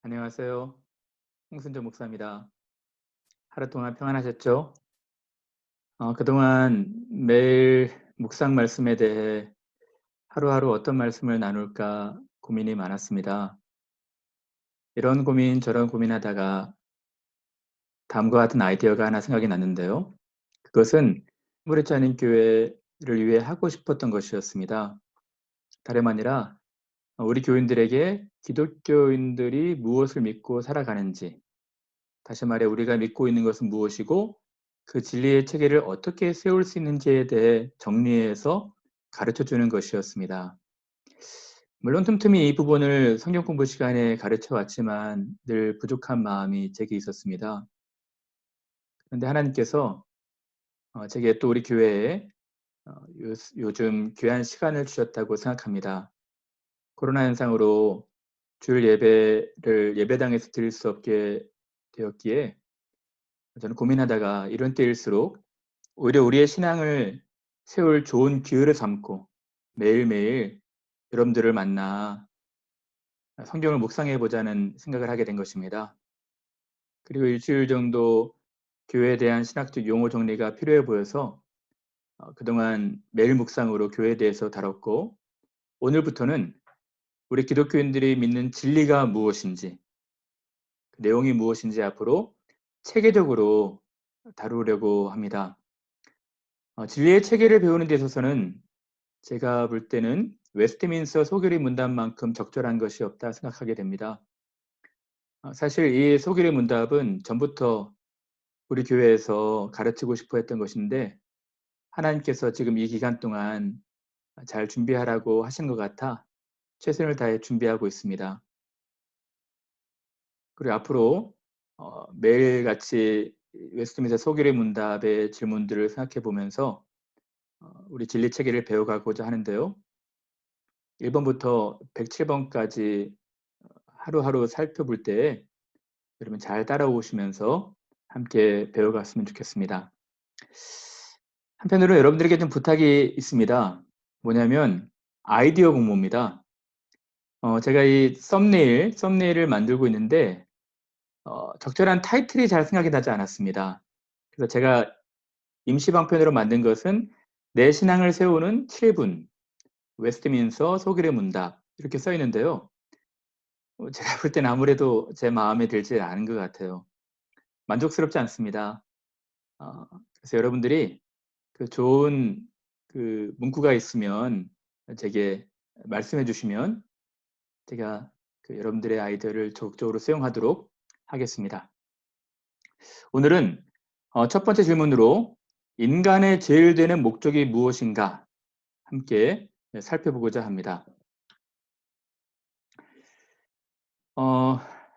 안녕하세요. 홍순정 목사입니다. 하루 동안 평안하셨죠? 그동안 매일 묵상 말씀에 대해 하루하루 어떤 말씀을 나눌까 고민이 많았습니다. 이런 고민 저런 고민하다가 다음과 같은 아이디어가 하나 생각이 났는데요. 그것은 아무렇지 않은 교회를 위해 하고 싶었던 것이었습니다. 다름 아니라 우리 교인들에게 기독교인들이 무엇을 믿고 살아가는지, 다시 말해 우리가 믿고 있는 것은 무엇이고 그 진리의 체계를 어떻게 세울 수 있는지에 대해 정리해서 가르쳐 주는 것이었습니다. 물론 틈틈이 이 부분을 성경 공부 시간에 가르쳐 왔지만 늘 부족한 마음이 제게 있었습니다. 그런데 하나님께서 제게 또 우리 교회에 요즘 귀한 시간을 주셨다고 생각합니다. 코로나 현상으로 주일 예배를 예배당에서 드릴 수 없게 되었기에 저는 고민하다가 이런 때일수록 오히려 우리의 신앙을 세울 좋은 기회를 삼고 매일매일 여러분들을 만나 성경을 묵상해 보자는 생각을 하게 된 것입니다. 그리고 일주일 정도 교회에 대한 신학적 용어 정리가 필요해 보여서 그동안 매일 묵상으로 교회에 대해서 다뤘고, 오늘부터는 우리 기독교인들이 믿는 진리가 무엇인지, 그 내용이 무엇인지 앞으로 체계적으로 다루려고 합니다. 진리의 체계를 배우는 데 있어서는 제가 볼 때는 웨스트민스터 소교리 문답만큼 적절한 것이 없다 생각하게 됩니다. 사실 이 소교리 문답은 전부터 우리 교회에서 가르치고 싶어 했던 것인데 하나님께서 지금 이 기간 동안 잘 준비하라고 하신 것 같아 최선을 다해 준비하고 있습니다. 그리고 앞으로 매일같이 웨스트민스터 소교리 문답의 질문들을 생각해 보면서 우리 진리 체계를 배워가고자 하는데요. 1번부터 107번까지 하루하루 살펴볼 때 여러분 잘 따라오시면서 함께 배워갔으면 좋겠습니다. 한편으로 여러분들에게 좀 부탁이 있습니다. 뭐냐면 아이디어 공모입니다. 제가 이 썸네일을 만들고 있는데 적절한 타이틀이 잘 생각이 나지 않았습니다. 그래서 제가 임시 방편으로 만든 것은 내 신앙을 세우는 7분 웨스트민스터 소규의 문답 이렇게 써 있는데요. 제가 볼 때는 아무래도 제 마음에 들지 않은 것 같아요. 만족스럽지 않습니다. 그래서 여러분들이 그 좋은 그 문구가 있으면 제게 말씀해 주시면 제가 그 여러분들의 아이디어를 적극적으로 수용하도록 하겠습니다. 오늘은 첫 번째 질문으로 인간의 제일 되는 목적이 무엇인가 함께 살펴보고자 합니다.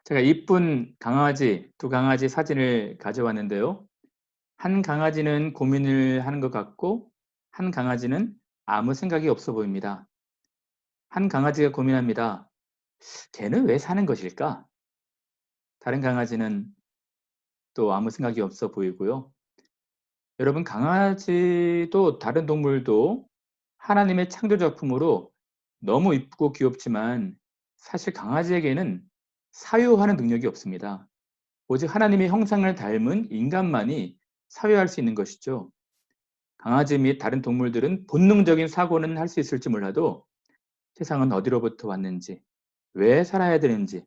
제가 이쁜 강아지, 두 강아지 사진을 가져왔는데요. 한 강아지는 고민을 하는 것 같고 한 강아지는 아무 생각이 없어 보입니다. 한 강아지가 고민합니다. 걔는 왜 사는 것일까? 다른 강아지는 또 아무 생각이 없어 보이고요. 여러분, 강아지도 다른 동물도 하나님의 창조 작품으로 너무 이쁘고 귀엽지만 사실 강아지에게는 사유하는 능력이 없습니다. 오직 하나님의 형상을 닮은 인간만이 사유할 수 있는 것이죠. 강아지 및 다른 동물들은 본능적인 사고는 할 수 있을지 몰라도 세상은 어디로부터 왔는지, 왜 살아야 되는지,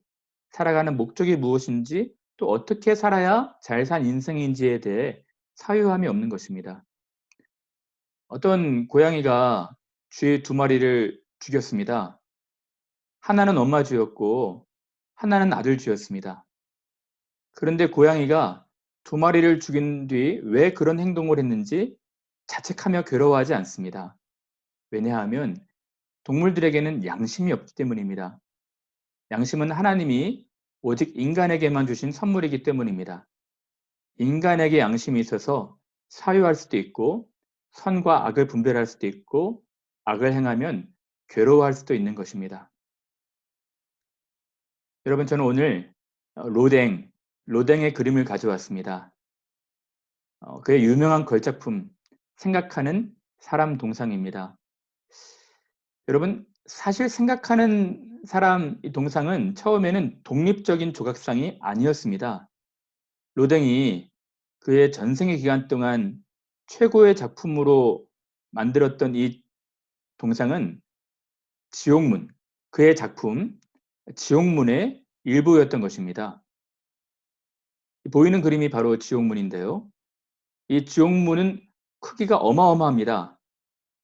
살아가는 목적이 무엇인지, 또 어떻게 살아야 잘 산 인생인지에 대해 사유함이 없는 것입니다. 어떤 고양이가 쥐 두 마리를 죽였습니다. 하나는 엄마 쥐였고 하나는 아들 쥐였습니다. 그런데 고양이가 두 마리를 죽인 뒤 왜 그런 행동을 했는지 자책하며 괴로워하지 않습니다. 왜냐하면 동물들에게는 양심이 없기 때문입니다. 양심은 하나님이 오직 인간에게만 주신 선물이기 때문입니다. 인간에게 양심이 있어서 사유할 수도 있고 선과 악을 분별할 수도 있고 악을 행하면 괴로워할 수도 있는 것입니다. 여러분, 저는 오늘 로댕의 그림을 가져왔습니다. 그의 유명한 걸작품 생각하는 사람 동상입니다. 여러분, 사실 생각하는 사람 이 동상은 처음에는 독립적인 조각상이 아니었습니다. 로댕이 그의 전생의 기간 동안 최고의 작품으로 만들었던 이 동상은 지옥문, 그의 작품 지옥문의 일부였던 것입니다. 보이는 그림이 바로 지옥문인데요. 이 지옥문은 크기가 어마어마합니다.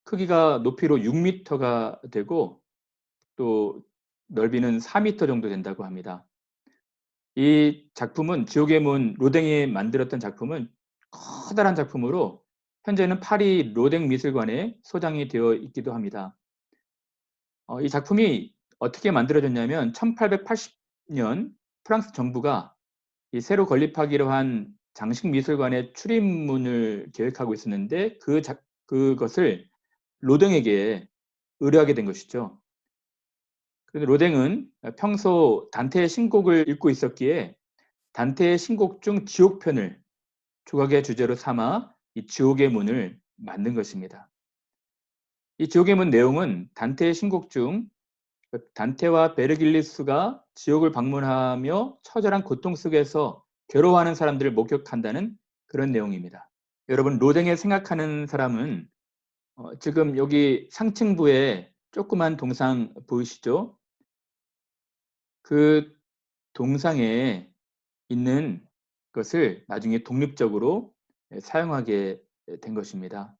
크기가 높이로 6m가 되고 또 넓이는 4m 정도 된다고 합니다. 이 작품은 지옥의 문, 로댕이 만들었던 작품은 커다란 작품으로 현재는 파리 로댕 미술관에 소장이 되어 있기도 합니다. 이 작품이 어떻게 만들어졌냐면 1880년 프랑스 정부가 이 새로 건립하기로 한 장식 미술관의 출입문을 계획하고 있었는데 그것을 로댕에게 의뢰하게 된 것이죠. 그런데 로댕은 평소 단테의 신곡을 읽고 있었기에 단테의 신곡 중 지옥편을 조각의 주제로 삼아 이 지옥의 문을 만든 것입니다. 이 지옥의 문 내용은 단테의 신곡 중 단테와 베르길리스가 지옥을 방문하며 처절한 고통 속에서 괴로워하는 사람들을 목격한다는 그런 내용입니다. 여러분, 로댕에 생각하는 사람은 지금 여기 상층부에 조그만 동상 보이시죠? 그 동상에 있는 것을 나중에 독립적으로 사용하게 된 것입니다.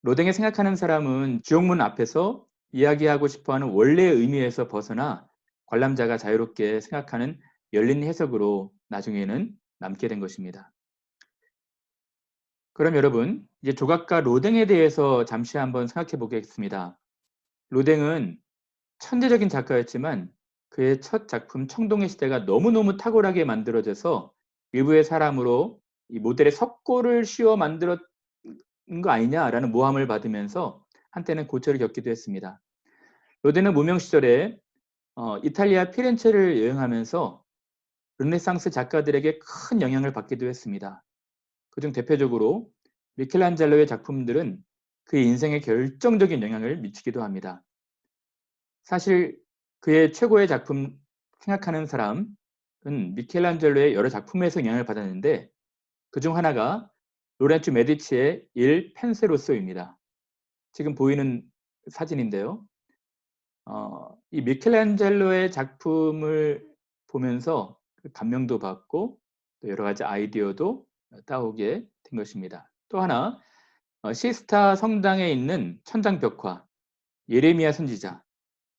로댕에 생각하는 사람은 지옥문 앞에서 이야기하고 싶어하는 원래의 의미에서 벗어나 관람자가 자유롭게 생각하는 열린 해석으로 나중에는 남게 된 것입니다. 그럼 여러분, 이제 조각가 로댕에 대해서 잠시 한번 생각해 보겠습니다. 로댕은 천재적인 작가였지만 그의 첫 작품 청동의 시대가 너무너무 탁월하게 만들어져서 일부의 사람으로 이 모델의 석고를 씌워 만들었는 거 아니냐라는 모함을 받으면서 한때는 고초를 겪기도 했습니다. 로댕은 무명 시절에 이탈리아 피렌체를 여행하면서 르네상스 작가들에게 큰 영향을 받기도 했습니다. 그중 대표적으로 미켈란젤로의 작품들은 그의 인생에 결정적인 영향을 미치기도 합니다. 사실 그의 최고의 작품 생각하는 사람은 미켈란젤로의 여러 작품에서 영향을 받았는데 그중 하나가 로렌츠 메디치의 일 펜세로소입니다. 지금 보이는 사진인데요. 이 미켈란젤로의 작품을 보면서 감명도 받고 또 여러 가지 아이디어도 따오게 된 것입니다. 또 하나, 시스타 성당에 있는 천장 벽화, 예레미야 선지자.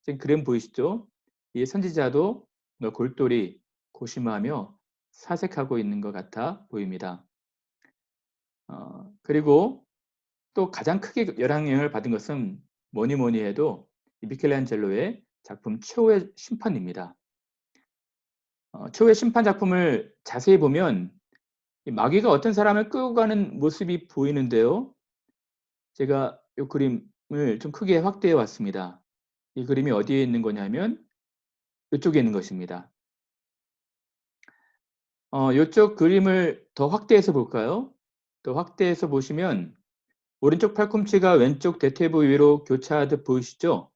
지금 그림 보이시죠? 이 선지자도 골똘히 고심하며 사색하고 있는 것 같아 보입니다. 그리고 또 가장 크게 영향을 받은 것은 뭐니 뭐니 해도 미켈란젤로의 작품 최후의 심판입니다. 최후의 심판 작품을 자세히 보면 마귀가 어떤 사람을 끌고 가는 모습이 보이는데요. 제가 이 그림을 좀 크게 확대해 왔습니다. 이 그림이 어디에 있는 거냐면 이쪽에 있는 것입니다. 이쪽 그림을 더 확대해서 볼까요? 더 확대해서 보시면 오른쪽 팔꿈치가 왼쪽 대퇴부 위로 교차하듯 보이시죠?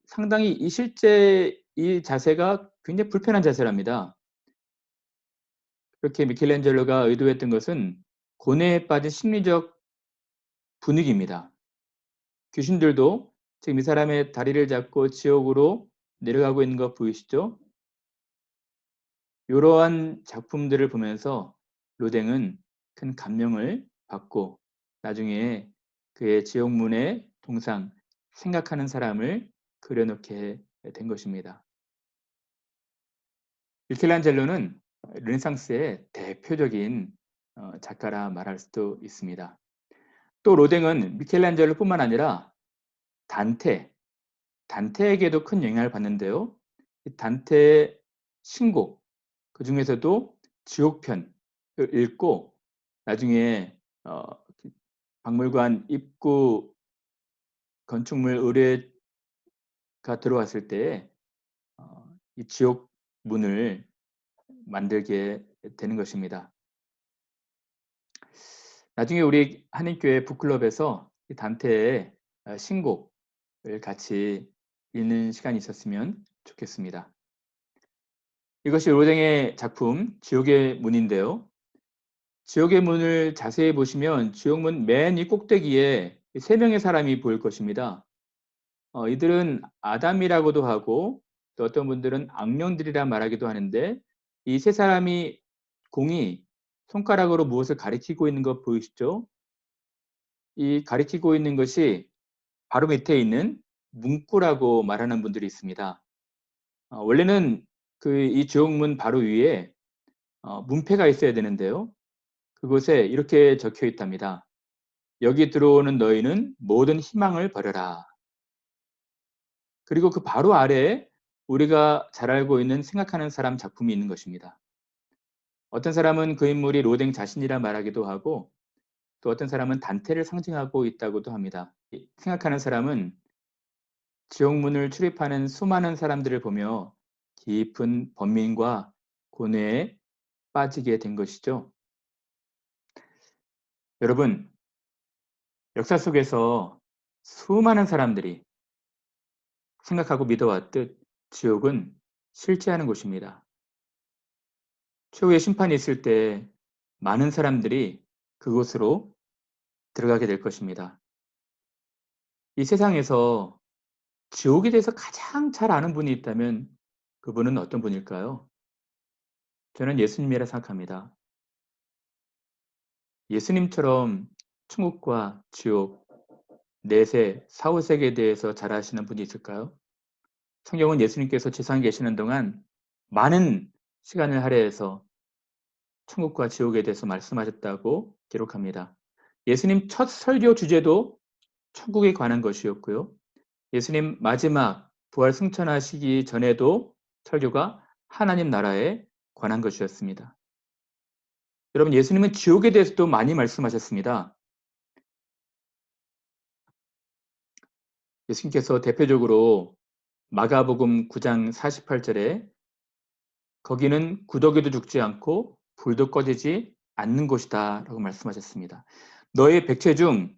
상당히 실제 이 자세가 굉장히 불편한 자세랍니다. 그렇게 미켈란젤로가 의도했던 것은 고뇌에 빠진 심리적 분위기입니다. 귀신들도 지금 이 사람의 다리를 잡고 지옥으로 내려가고 있는 거 보이시죠? 이러한 작품들을 보면서 로댕은 큰 감명을 받고 나중에 그의 지옥문의 동상 생각하는 사람을 그려놓게 된 것입니다. 미켈란젤로는 르네상스의 대표적인 작가라 말할 수도 있습니다. 또 로댕은 미켈란젤로뿐만 아니라 단테에게도 큰 영향을 받는데요. 단테의 신곡, 그 중에서도 지옥편을 읽고 나중에 박물관 입구 건축물 의뢰가 들어왔을 때 이 지옥 문을 만들게 되는 것입니다. 나중에 우리 한인교회 북클럽에서 이 단테의 신곡 같이 읽는 시간이 있었으면 좋겠습니다. 이것이 로댕의 작품 지옥의 문인데요. 지옥의 문을 자세히 보시면 지옥문 맨 이 꼭대기에 세 명의 사람이 보일 것입니다. 이들은 아담이라고도 하고 또 어떤 분들은 악령들이라 말하기도 하는데 이 세 사람이 공이 손가락으로 무엇을 가리키고 있는 것 보이시죠? 이 가리키고 있는 것이 바로 밑에 있는 문구라고 말하는 분들이 있습니다. 원래는 이 지옥문 바로 위에 문패가 있어야 되는데요. 그곳에 이렇게 적혀 있답니다. 여기 들어오는 너희는 모든 희망을 버려라. 그리고 그 바로 아래에 우리가 잘 알고 있는 생각하는 사람 작품이 있는 것입니다. 어떤 사람은 그 인물이 로댕 자신이라 말하기도 하고 또 어떤 사람은 단테를 상징하고 있다고도 합니다. 생각하는 사람은 지옥문을 출입하는 수많은 사람들을 보며 깊은 번민과 고뇌에 빠지게 된 것이죠. 여러분, 역사 속에서 수많은 사람들이 생각하고 믿어왔듯 지옥은 실제하는 곳입니다. 최후의 심판이 있을 때 많은 사람들이 그곳으로 들어가게 될 것입니다. 이 세상에서 지옥에 대해서 가장 잘 아는 분이 있다면 그분은 어떤 분일까요? 저는 예수님이라 생각합니다. 예수님처럼 천국과 지옥, 내세, 사후세계에 대해서 잘 아시는 분이 있을까요? 성경은 예수님께서 지상에 계시는 동안 많은 시간을 할애해서 천국과 지옥에 대해서 말씀하셨다고 기록합니다. 예수님 첫 설교 주제도 천국에 관한 것이었고요. 예수님 마지막 부활 승천하시기 전에도 설교가 하나님 나라에 관한 것이었습니다. 여러분, 예수님은 지옥에 대해서도 많이 말씀하셨습니다. 예수님께서 대표적으로 마가복음 9장 48절에 거기는 구더기도 죽지 않고 불도 꺼지지 않는 곳이다 라고 말씀하셨습니다. 너의 백체 중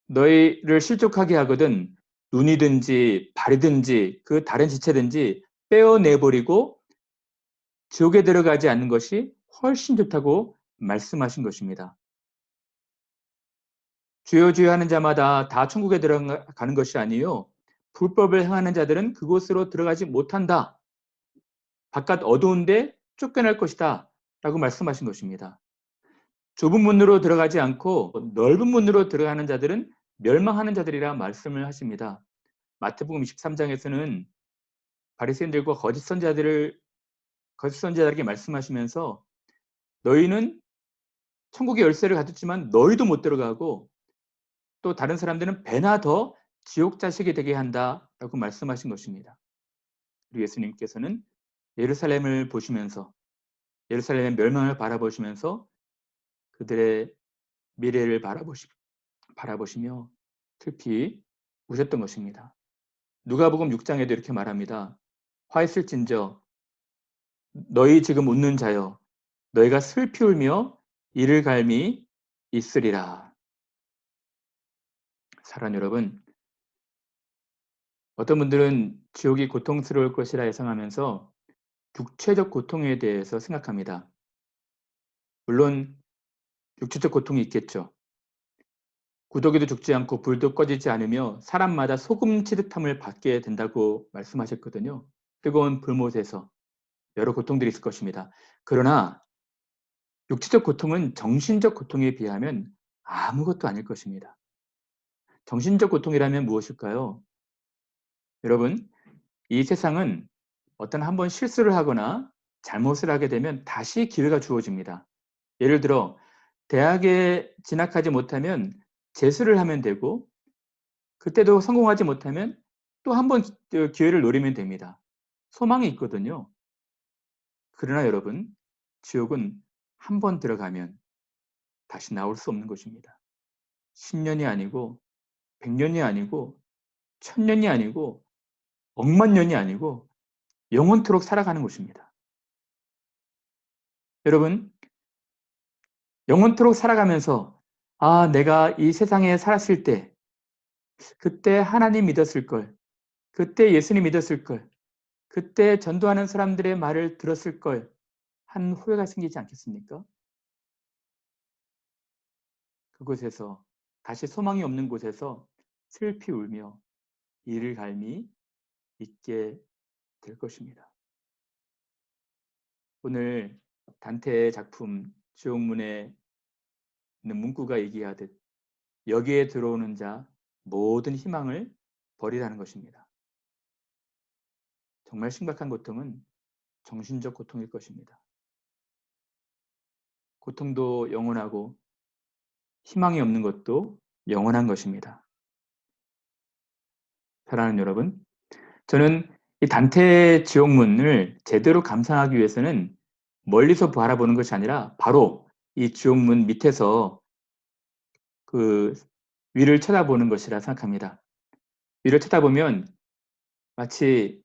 너희를 실족하게 하거든 눈이든지 발이든지 그 다른 지체든지 빼어내버리고 지옥에 들어가지 않는 것이 훨씬 좋다고 말씀하신 것입니다. 주여 주여 하는 자마다 다 천국에 들어가는 것이 아니요 불법을 행하는 자들은 그곳으로 들어가지 못한다. 바깥 어두운데 쫓겨날 것이다 라고 말씀하신 것입니다. 좁은 문으로 들어가지 않고 넓은 문으로 들어가는 자들은 멸망하는 자들이라 말씀을 하십니다. 마태복음 23장에서는 바리새인들과 거짓 선지자들에게 말씀하시면서 너희는 천국의 열쇠를 가졌지만 너희도 못 들어가고 또 다른 사람들은 배나 더 지옥 자식이 되게 한다라고 말씀하신 것입니다. 그리고 예수님께서는 예루살렘을 보시면서 예루살렘의 멸망을 바라보시면서 그들의 미래를 바라보시며 슬피 우셨던 것입니다. 누가복음 6장에도 이렇게 말합니다. 화 있을진저 너희 지금 웃는 자여 너희가 슬피 울며 이를 갈미 있으리라. 사랑 여러분, 어떤 분들은 지옥이 고통스러울 것이라 예상하면서 육체적 고통에 대해서 생각합니다. 물론 육체적 고통이 있겠죠. 구더기도 죽지 않고 불도 꺼지지 않으며 사람마다 소금 치듯함을 받게 된다고 말씀하셨거든요. 뜨거운 불못에서 여러 고통들이 있을 것입니다. 그러나 육체적 고통은 정신적 고통에 비하면 아무것도 아닐 것입니다. 정신적 고통이라면 무엇일까요? 여러분, 이 세상은 한 번 실수를 하거나 잘못을 하게 되면 다시 기회가 주어집니다. 예를 들어 대학에 진학하지 못하면 재수를 하면 되고 그때도 성공하지 못하면 또 한 번 기회를 노리면 됩니다. 소망이 있거든요. 그러나 여러분, 지옥은 한 번 들어가면 다시 나올 수 없는 것입니다. 10년이 아니고 100년이 아니고 1000년이 아니고 억만 년이 아니고 영원토록 살아가는 곳입니다. 여러분, 영원토록 살아가면서 내가 이 세상에 살았을 때 그때 하나님 믿었을 걸. 그때 예수님 믿었을 걸. 그때 전도하는 사람들의 말을 들었을 걸. 한 후회가 생기지 않겠습니까? 그곳에서 다시 소망이 없는 곳에서 슬피 울며 이를 갈미 있게 될 것입니다. 오늘 단테의 작품 지옥문에 있는 문구가 얘기하듯 여기에 들어오는 자 모든 희망을 버리라는 것입니다. 정말 심각한 고통은 정신적 고통일 것입니다. 고통도 영원하고 희망이 없는 것도 영원한 것입니다. 사랑하는 여러분, 저는 이 단테의 지옥문을 제대로 감상하기 위해서는 멀리서 바라보는 것이 아니라 바로 이 지옥문 밑에서 그 위를 쳐다보는 것이라 생각합니다. 위를 쳐다보면 마치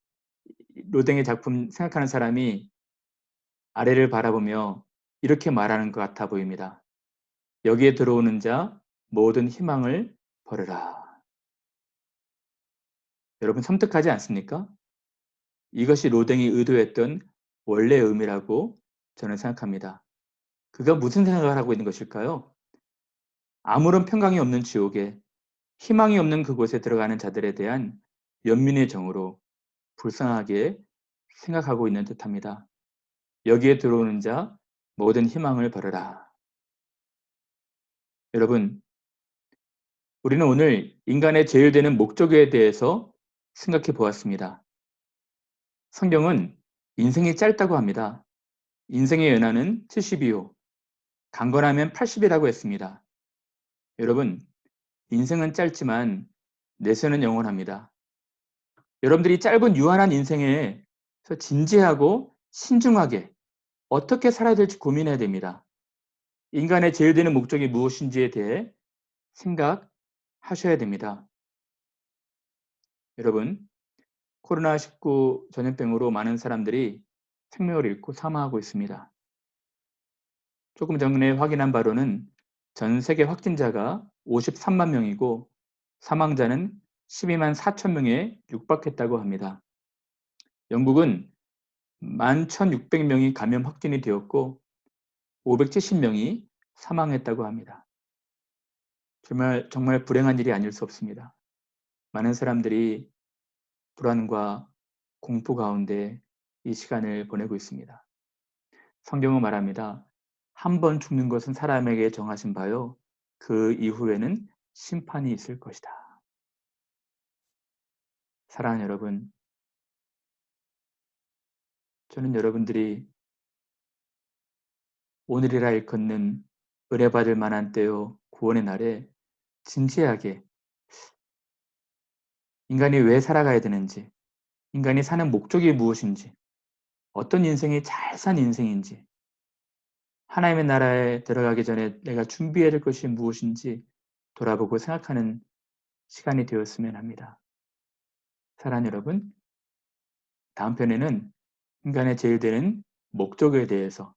로댕의 작품 생각하는 사람이 아래를 바라보며 이렇게 말하는 것 같아 보입니다. 여기에 들어오는 자 모든 희망을 버려라. 여러분 섬뜩하지 않습니까? 이것이 로댕이 의도했던 원래의 의미라고 저는 생각합니다. 그가 무슨 생각을 하고 있는 것일까요? 아무런 평강이 없는 지옥에 희망이 없는 그곳에 들어가는 자들에 대한 연민의 정으로 불쌍하게 생각하고 있는 듯합니다. 여기에 들어오는 자 모든 희망을 버려라. 여러분, 우리는 오늘 인간의 제일되는 목적에 대해서 생각해 보았습니다. 성경은 인생이 짧다고 합니다. 인생의 연한은 70이요. 강건하면 80이라고 했습니다. 여러분, 인생은 짧지만 내세는 영원합니다. 여러분들이 짧은 유한한 인생에서 진지하고 신중하게 어떻게 살아야 될지 고민해야 됩니다. 인간의 제일되는 목적이 무엇인지에 대해 생각하셔야 됩니다. 여러분, 코로나19 전염병으로 많은 사람들이 생명을 잃고 사망하고 있습니다. 조금 전에 확인한 바로는 전 세계 확진자가 53만 명이고 사망자는 12만 4천 명에 육박했다고 합니다. 영국은 11,600명이 감염 확진이 되었고 570명이 사망했다고 합니다. 정말 불행한 일이 아닐 수 없습니다. 많은 사람들이 불안과 공포 가운데 이 시간을 보내고 있습니다. 성경은 말합니다. 한 번 죽는 것은 사람에게 정하신 바요. 그 이후에는 심판이 있을 것이다. 사랑하는 여러분, 저는 여러분들이 오늘이라 일컫는 은혜받을 만한 때요 구원의 날에 진지하게 인간이 왜 살아가야 되는지, 인간이 사는 목적이 무엇인지, 어떤 인생이 잘 산 인생인지, 하나님의 나라에 들어가기 전에 내가 준비해야 될 것이 무엇인지 돌아보고 생각하는 시간이 되었으면 합니다. 사랑하는 여러분, 다음 편에는 인간의 제일 되는 목적에 대해서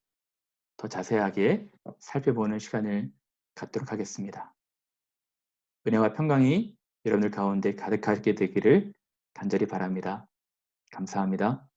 더 자세하게 살펴보는 시간을 갖도록 하겠습니다. 은혜와 평강이 여러분들 가운데 가득하게 되기를 간절히 바랍니다. 감사합니다.